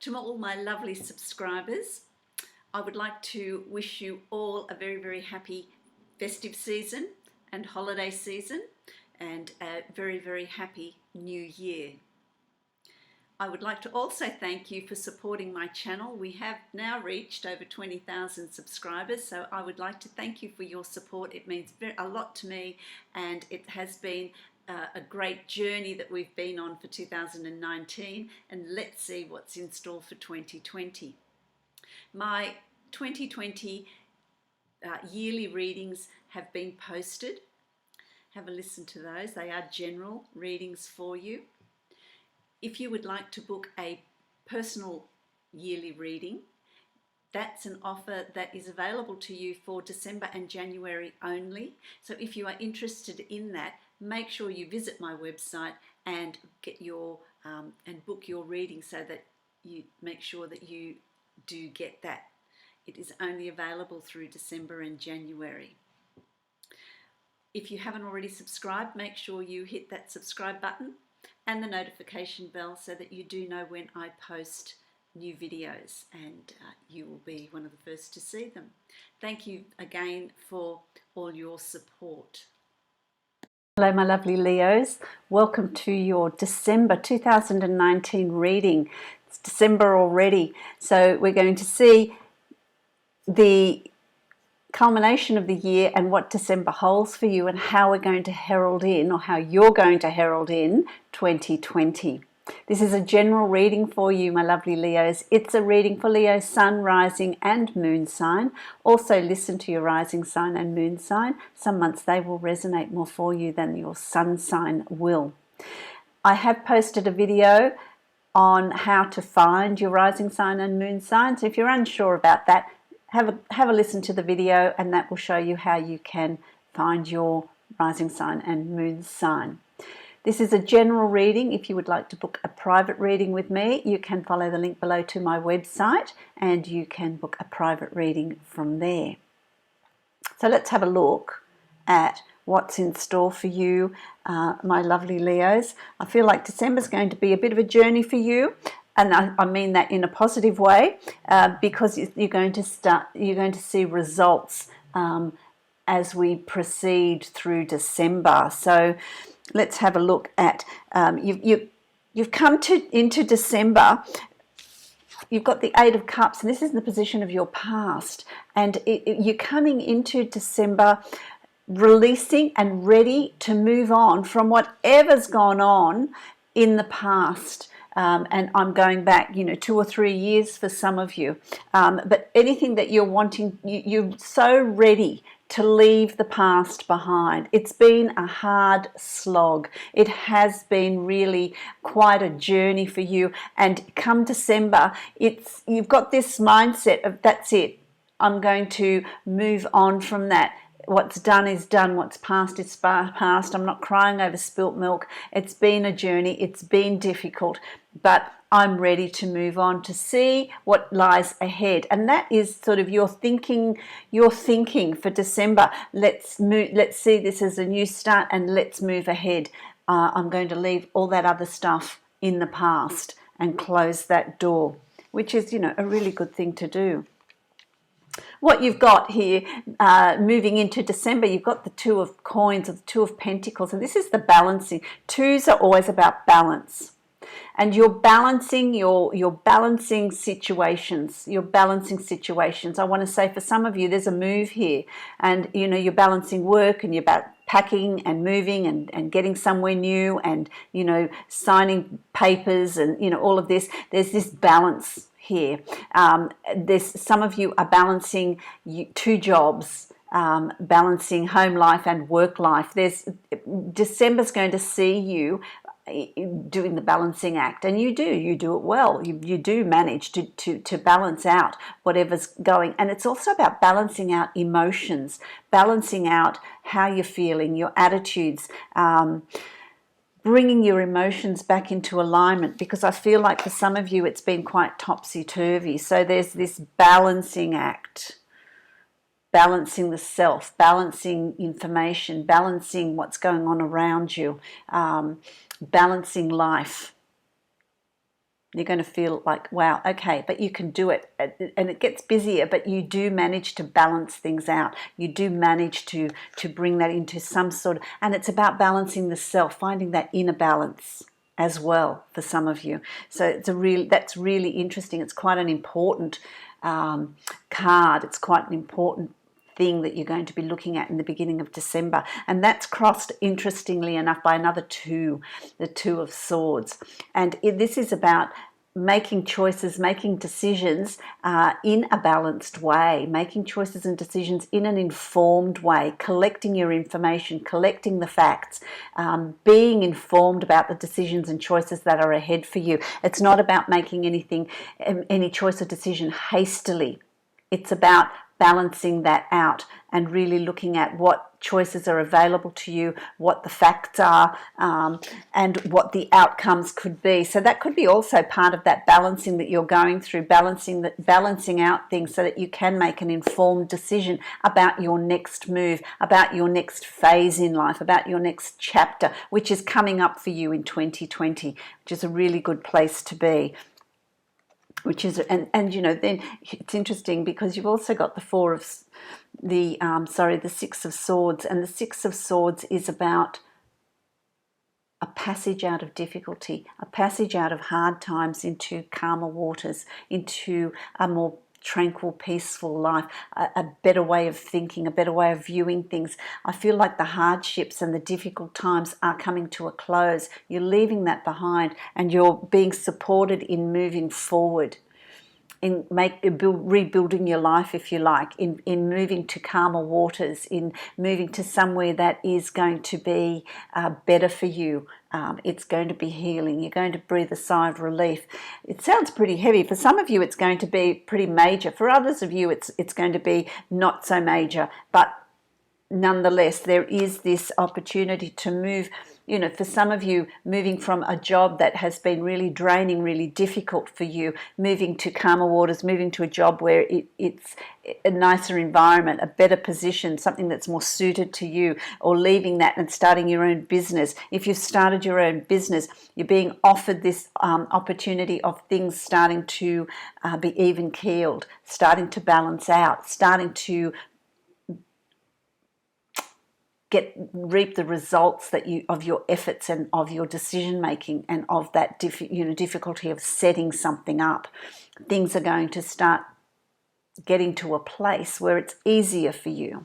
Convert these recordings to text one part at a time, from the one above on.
To all my lovely subscribers, I would like to wish you all a very, very happy festive season and holiday season and a very, very happy new year. I would like to also thank you for supporting my channel. We have now reached over 20,000 subscribers, so I would like to thank you for your support. It means a lot to me, and it has been a great journey that we've been on for 2019, and let's see what's in store for 2020. My 2020 yearly readings have been posted. Have a listen to those. They are general readings for you. If you would like to book a personal yearly reading, that's an offer that is available to you for December and January only. So if you are interested in that, make sure you visit my website and get your and book your reading so that you make sure that you do get that. It is only available through December and January. If you haven't already subscribed, make sure you hit that subscribe button and the notification bell so that you do know when I post new videos, and you will be one of the first to see them. Thank you again for all your support. Hello my lovely Leos, welcome to your December 2019 reading. It's December already, so we're going to see the culmination of the year and what December holds for you, and how we're going to herald in, or how you're going to herald in 2020. This is a general reading for you, my lovely Leos. It's a reading for Leo's sun, rising and moon sign. Also listen to your rising sign and moon sign. Some months they will resonate more for you than your sun sign will. I have posted a video on how to find your rising sign and moon sign. So if you're unsure about that, have a listen to the video, and that will show you how you can find your rising sign and moon sign. This is a general reading. If you would like to book a private reading with me, you can follow the link below to my website and you can book a private reading from there. So let's have a look at what's in store for you, my lovely Leos. I feel like December's going to be a bit of a journey for you. And I mean that in a positive way, because you're going to see results as we proceed through December. So let's have a look at you've come into December. You've got the Eight of Cups, and this is the position of your past, and you're coming into December releasing and ready to move on from whatever's gone on in the past. And I'm going back, 2 or 3 years for some of you. But anything that you're wanting, you're so ready to leave the past behind. It's been a hard slog. It has been really quite a journey for you. And come December, you've got this mindset of, that's it. I'm going to move on from that. What's done is done. What's past is past. I'm not crying over spilt milk. It's been a journey. It's been difficult, but I'm ready to move on to see what lies ahead. And that is sort of your thinking for December. Let's see this as a new start, and let's move ahead. I'm going to leave all that other stuff in the past and close that door, which is, a really good thing to do. What you've got here, moving into December, you've got the Two of Coins, or the Two of Pentacles, and this is the balancing. Twos are always about balance, and you're balancing your balancing situations. I want to say for some of you, there's a move here, and you're balancing work, and you're about packing and moving and getting somewhere new, and signing papers, and all of this. There's this balance here. There's some of you are balancing 2 jobs, balancing home life and work life. December's going to see you doing the balancing act, and you do it well. You do manage to balance out whatever's going, and it's also about balancing out emotions, balancing out how you're feeling, your attitudes, bringing your emotions back into alignment, because I feel like for some of you it's been quite topsy-turvy. So there's this balancing act, balancing the self, balancing information, balancing what's going on around you, balancing life. You're going to feel like, wow, okay, but you can do it. And it gets busier, but you do manage to balance things out. You do manage to bring that into some sort of, and it's about balancing the self, finding that inner balance as well for some of you. So that's really interesting. It's quite an important card. It's quite an important thing that you're going to be looking at in the beginning of December, and that's crossed, interestingly enough, by another two, the Two of Swords. And this is about making choices, making decisions in a balanced way, making choices and decisions in an informed way, collecting your information, collecting the facts, being informed about the decisions and choices that are ahead for you. It's not about making any choice or decision hastily. It's about balancing that out and really looking at what choices are available to you, what the facts are, and what the outcomes could be. So that could be also part of that balancing that you're going through, balancing out things so that you can make an informed decision about your next move, about your next phase in life, about your next chapter, which is coming up for you in 2020, which is a really good place to be. Which is, and you know, then it's interesting because you've also got the Six of Swords, and the Six of Swords is about a passage out of difficulty, a passage out of hard times into calmer waters, into a more tranquil, peaceful life, a better way of thinking, a better way of viewing things. I feel like the hardships and the difficult times are coming to a close. You're leaving that behind and you're being supported in moving forward, in rebuilding your life, if you like, in moving to calmer waters, in moving to somewhere that is going to be better for you. It's going to be healing. You're going to breathe a sigh of relief. It sounds pretty heavy. For some of you, it's going to be pretty major. For others of you, it's going to be not so major. But nonetheless, there is this opportunity to move. You know, for some of you, moving from a job that has been really draining, really difficult for you, moving to calmer waters, moving to a job where it's a nicer environment, a better position, something that's more suited to you, or leaving that and starting your own business. If you've started your own business, you're being offered this opportunity of things starting to be even keeled, starting to balance out, starting to reap the results of your efforts and of your decision making and of that difficulty of setting something up. Things are going to start getting to a place where it's easier for you.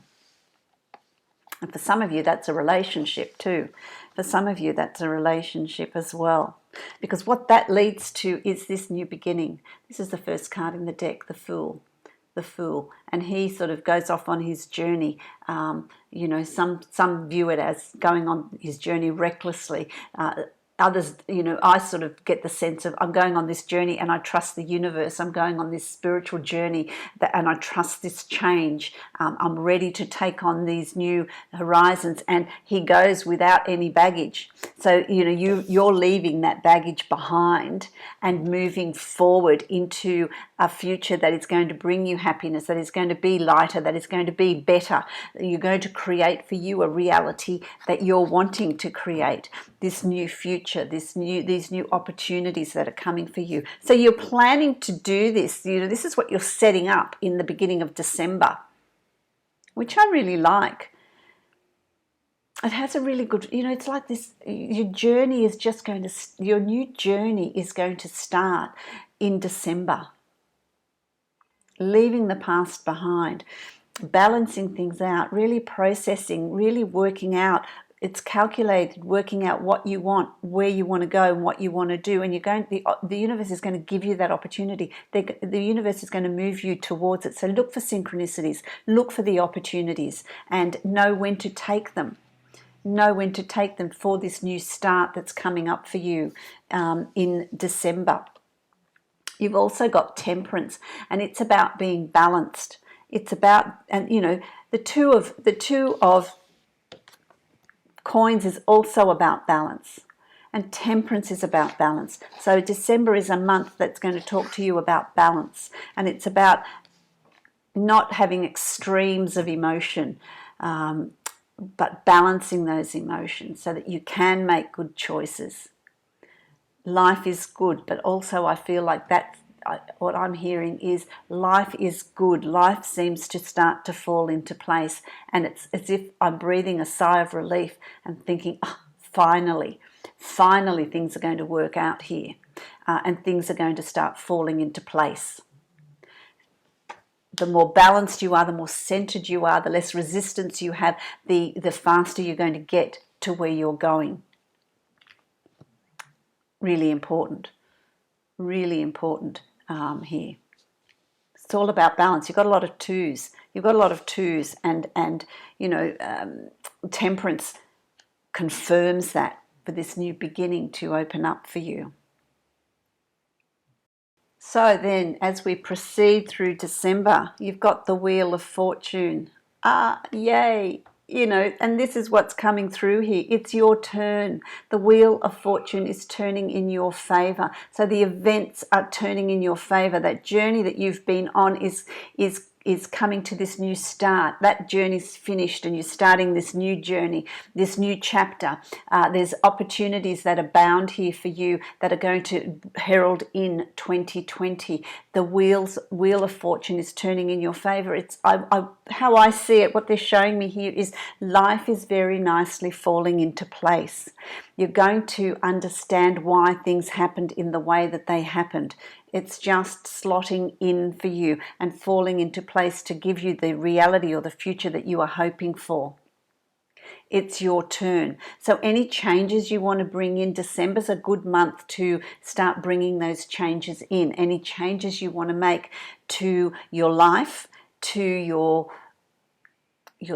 And for some of you, that's a relationship too. For some of you, that's a relationship as well. Because what that leads to is this new beginning. This is the first card in the deck, the Fool. The Fool, and he sort of goes off on his journey. You know, some view it as going on his journey recklessly. Others, you know, I sort of get the sense of I'm going on this journey and I trust the universe. I'm going on this spiritual journey and I trust this change. I'm ready to take on these new horizons. And he goes without any baggage. So, you know, you're leaving that baggage behind and moving forward into a future that is going to bring you happiness, that is going to be lighter, that is going to be better. You're going to create for you a reality that you're wanting to create. This new future, these new opportunities that are coming for you. So you're planning to do this. You know, this is what you're setting up in the beginning of December, which I really like. It has a really good, you know, it's like this, your journey is just going to, your new journey is going to start in December. Leaving the past behind, balancing things out, really processing, really working out. It's calculated, working out what you want, where you want to go, and what you want to do. And the universe is going to give you that opportunity. The universe is going to move you towards it. So look for synchronicities, look for the opportunities, and know when to take them. Know when to take them for this new start that's coming up for you in December. You've also got Temperance, and it's about being balanced. It's about, and you know, the two of coins is also about balance, and Temperance is about balance. So December is a month that's going to talk to you about balance, and it's about not having extremes of emotion, but balancing those emotions so that you can make good choices. life is good, but also I feel like what I'm hearing is life is good. Life seems to start to fall into place, and it's as if I'm breathing a sigh of relief and thinking, oh, finally things are going to work out here, and things are going to start falling into place. The more balanced you are, the more centered you are, the less resistance you have, the faster you're going to get to where you're going. Really important here. It's all about balance. You've got a lot of twos. And temperance confirms that for this new beginning to open up for you. So then, as we proceed through December, you've got the Wheel of Fortune. Yay! And this is what's coming through here. It's your turn. The Wheel of Fortune is turning in your favor. So the events are turning in your favor. That journey that you've been on is coming to this new start. That journey's finished and you're starting this new journey, this new chapter. There's opportunities that abound here for you that are going to herald in 2020. The Wheel of Fortune is turning in your favor. How I see it, what they're showing me here is life is very nicely falling into place. You're going to understand why things happened in the way that they happened. It's just slotting in for you and falling into place to give you the reality or the future that you are hoping for. It's your turn. So any changes you want to bring in, December's a good month to start bringing those changes in. Any changes you want to make to your life, to your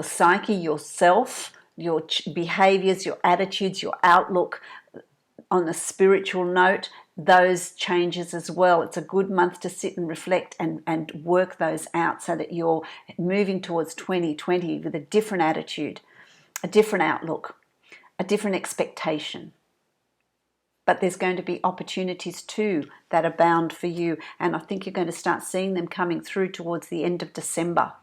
psyche, yourself, your behaviors, your attitudes, your outlook on a spiritual note, those changes as well. It's a good month to sit and reflect and work those out so that you're moving towards 2020 with a different attitude, a different outlook, a different expectation. But there's going to be opportunities too that abound for you, and I think you're going to start seeing them coming through towards the end of December.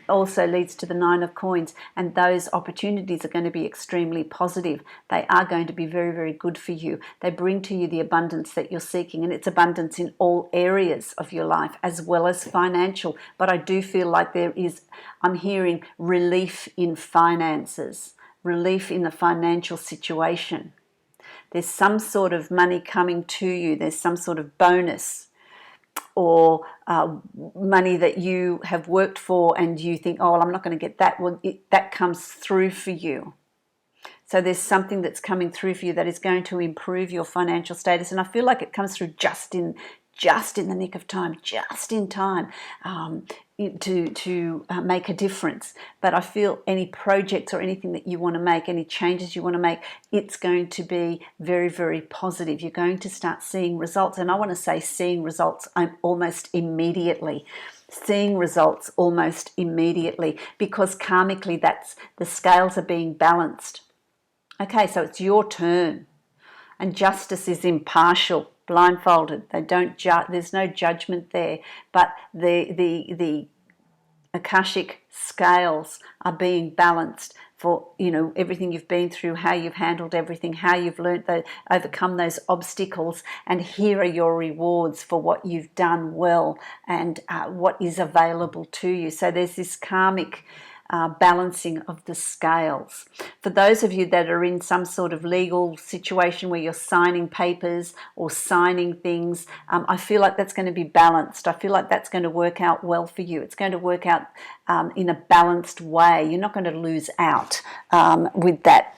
Also leads to the Nine of Coins, and those opportunities are going to be extremely positive. They are going to be very, very good for you. They bring to you the abundance that you're seeking, and it's abundance in all areas of your life as well as financial. But I do feel like I'm hearing relief in finances, relief in the financial situation. There's some sort of money coming to you. There's some sort of bonus or money that you have worked for and you think, oh, well, I'm not going to get that. Well, that comes through for you. So there's something that's coming through for you that is going to improve your financial status. And I feel like it comes through just in the nick of time, just in time to make a difference. But I feel any projects or anything that you want to make, any changes you want to make, it's going to be very, very positive. You're going to start seeing results. And I want to say seeing results almost immediately. Seeing results almost immediately, because karmically the scales are being balanced. Okay, so it's your turn. And justice is impartial, blindfolded. They don't there's no judgment there, but the Akashic scales are being balanced for everything you've been through, how you've handled everything, how you've learnt to overcome those obstacles, and here are your rewards for what you've done well and what is available to you. So there's this karmic balancing of the scales. For those of you that are in some sort of legal situation where you're signing papers or signing things, I feel like that's going to be balanced. I feel like that's going to work out well for you. It's going to work out in a balanced way. You're not going to lose out with that.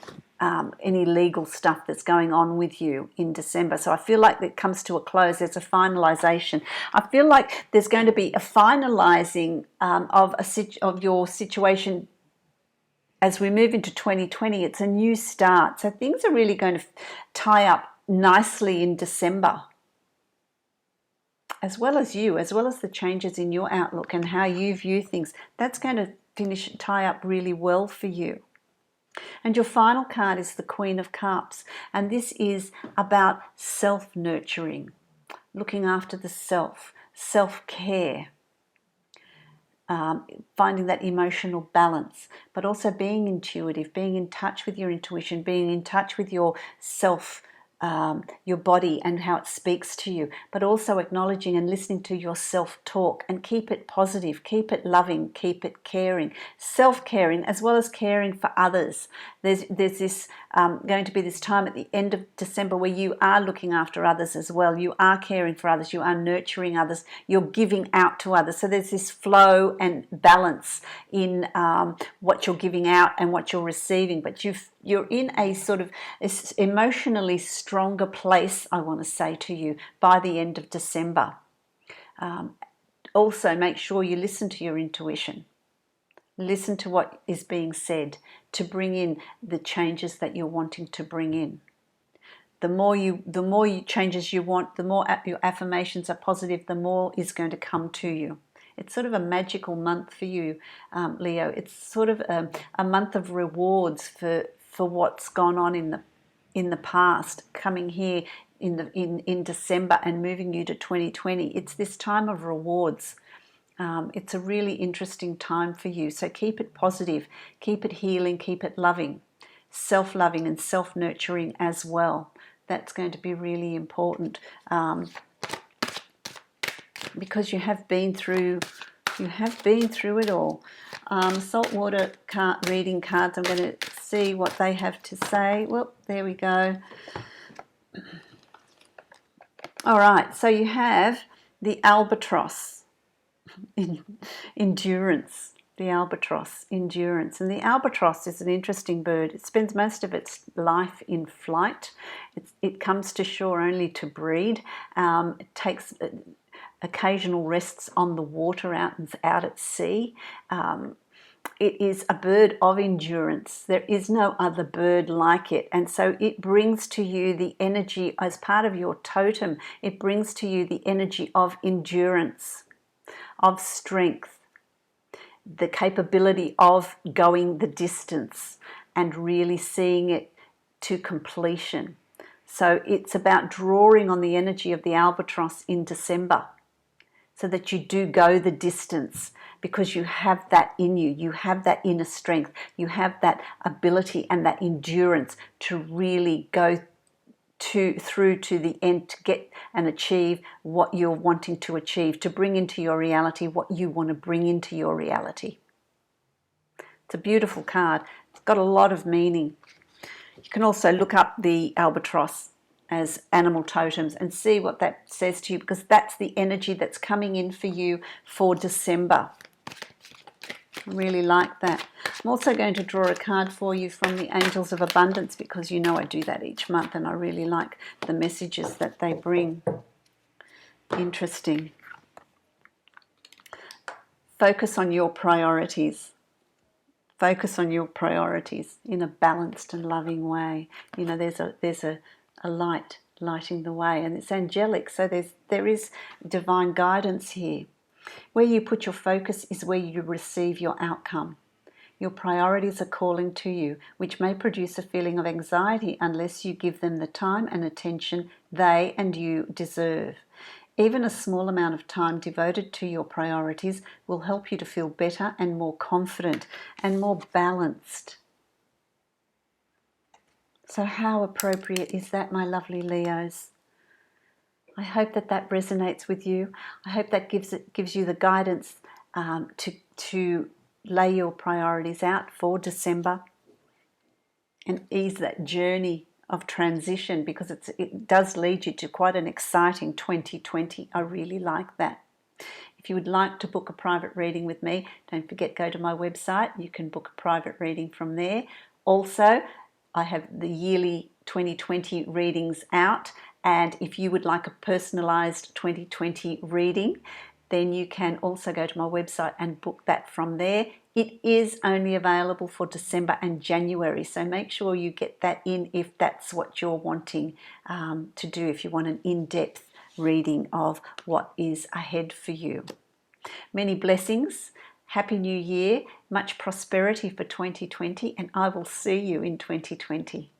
Any legal stuff that's going on with you in December. So I feel like it comes to a close. There's a finalization. I feel like there's going to be a finalizing of your situation as we move into 2020. It's a new start. So things are really going to tie up nicely in December, as well as the changes in your outlook and how you view things. That's going to tie up really well for you. And your final card is the Queen of Cups, and this is about self-nurturing, looking after the self-care, finding that emotional balance, but also being intuitive, being in touch with your intuition, being in touch with your self, your body and how it speaks to you, but also acknowledging and listening to your self-talk, and keep it positive, keep it loving, keep it caring, self-caring as well as caring for others. There's this going to be this time at the end of December where you are looking after others as well. You are caring for others, you are nurturing others, you're giving out to others. So there's this flow and balance in what you're giving out and what you're receiving, but you're in a sort of emotionally stronger place, I want to say to you, by the end of December. Also, make sure you listen to your intuition. Listen to what is being said to bring in the changes that you're wanting to bring in. The more changes you want, the more your affirmations are positive, the more is going to come to you. It's sort of a magical month for you, Leo. It's sort of a month of rewards for what's gone on in the past, coming here in December and moving you to 2020. It's this time of rewards. It's a really interesting time for you. So keep it positive, keep it healing, keep it loving, self-loving and self-nurturing as well. That's going to be really important because you have been through it all. Saltwater reading cards. I'm going to see what they have to say. Well, there we go. All right, so you have the albatross. Endurance, the albatross, endurance. And the albatross is an interesting bird. It spends most of its life in flight. It comes to shore only to breed. It takes occasional rests on the water out at sea. It is a bird of endurance. There is no other bird like it. And so it brings to you the energy as part of your totem. It brings to you the energy of endurance, of strength, the capability of going the distance and really seeing it to completion. So it's about drawing on the energy of the albatross in December so that you do go the distance, because you have that in you. You have that inner strength. You have that ability and that endurance to really go through to the end, to get and achieve what you're wanting to achieve, to bring into your reality what you want to bring into your reality. It's a beautiful card. It's got a lot of meaning. You can also look up the albatross as animal totems and see what that says to you, because that's the energy that's coming in for you for December. I really like that. I'm also going to draw a card for you from the Angels of Abundance, because you know I do that each month and I really like the messages that they bring. Interesting. Focus on your priorities. Focus on your priorities in a balanced and loving way. You know, there's a light lighting the way, and it's angelic, so there is divine guidance here. Where you put your focus is where you receive your outcome. Your priorities are calling to you, which may produce a feeling of anxiety unless you give them the time and attention they and you deserve. Even a small amount of time devoted to your priorities will help you to feel better and more confident and more balanced. So how appropriate is that, my lovely Leos? I hope that resonates with you. I hope that gives you the guidance to lay your priorities out for December and ease that journey of transition, because it does lead you to quite an exciting 2020. I really like that. If you would like to book a private reading with me, don't forget, go to my website. You can book a private reading from there. Also, I have the yearly 2020 readings out, and if you would like a personalised 2020 reading, then you can also go to my website and book that from there. It is only available for December and January, so make sure you get that in if that's what you're wanting to do, if you want an in-depth reading of what is ahead for you. Many blessings. Happy New Year, much prosperity for 2020, and I will see you in 2020.